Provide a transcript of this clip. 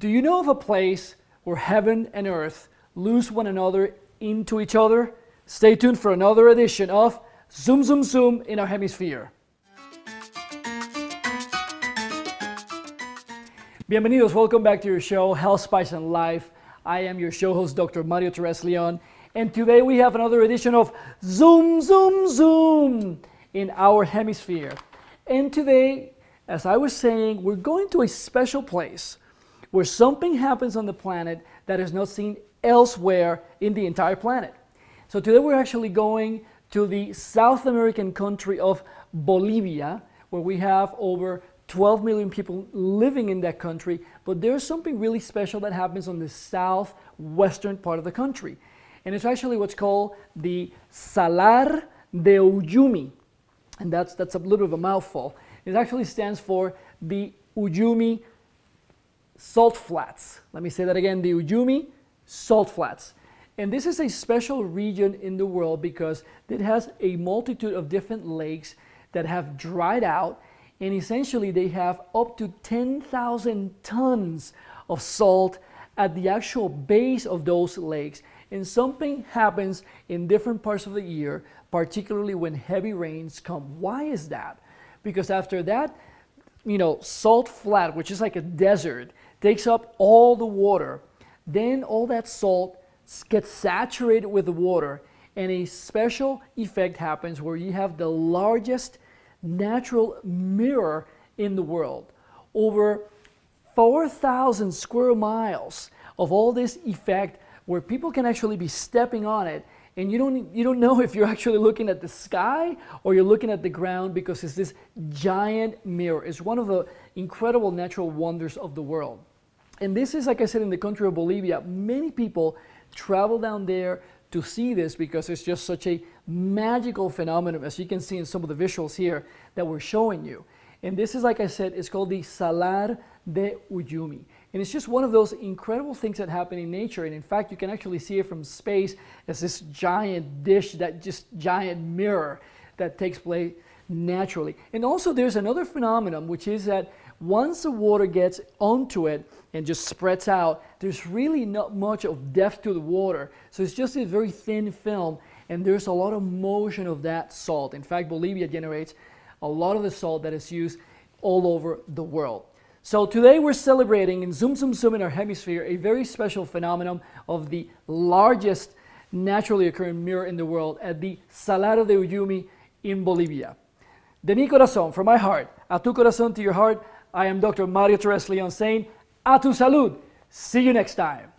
Do you know of a place where heaven and earth lose one another into each other? Stay tuned for another edition of Zoom Zoom Zoom in our hemisphere. Bienvenidos, welcome back to your show, Health, Spice and Life. I am your show host, Dr. Mario Torres Leon, and today we have another edition of Zoom Zoom Zoom in our hemisphere. And today, as I was saying, we're going to a special place where something happens on the planet that is not seen elsewhere in the entire planet. So today we're actually going to the South American country of Bolivia, where we have over 12 million people living in that country, but there's something really special that happens on the southwestern part of the country. And it's actually what's called the Salar de Uyuni. And that's a little bit of a mouthful. It actually stands for the Uyuni Salt Flats. Let me say that again, the Uyuni Salt Flats. And this is a special region in the world because it has a multitude of different lakes that have dried out, and essentially they have up to 10,000 tons of salt at the actual base of those lakes. And something happens in different parts of the year, particularly when heavy rains come. Why is that? Because after that, salt flat, which is like a desert, takes up all the water, then all that salt gets saturated with the water, and a special effect happens where you have the largest natural mirror in the world. Over 4,000 square miles of all this effect where people can actually be stepping on it, and you don't know if you're actually looking at the sky or you're looking at the ground, because it's this giant mirror. It's one of the incredible natural wonders of the world. And this is, like I said, in the country of Bolivia. Many people travel down there to see this because it's just such a magical phenomenon, as you can see in some of the visuals here that we're showing you. And this is, like I said, it's called the Salar de Uyuni. And it's just one of those incredible things that happen in nature. And in fact, you can actually see it from space as this giant dish, that just giant mirror that takes place naturally. And also there's another phenomenon, which is that once the water gets onto it and just spreads out, there's really not much of depth to the water. So it's just a very thin film, and there's a lot of motion of that salt. In fact, Bolivia generates a lot of the salt that is used all over the world. So today we're celebrating in Zoom Zoom Zoom in our hemisphere a very special phenomenon of the largest naturally occurring mirror in the world at the Salar de Uyuni in Bolivia. De mi corazón, from my heart, a tu corazón, to your heart, I am Dr. Mario Torres Leon saying, a tu salud. See you next time.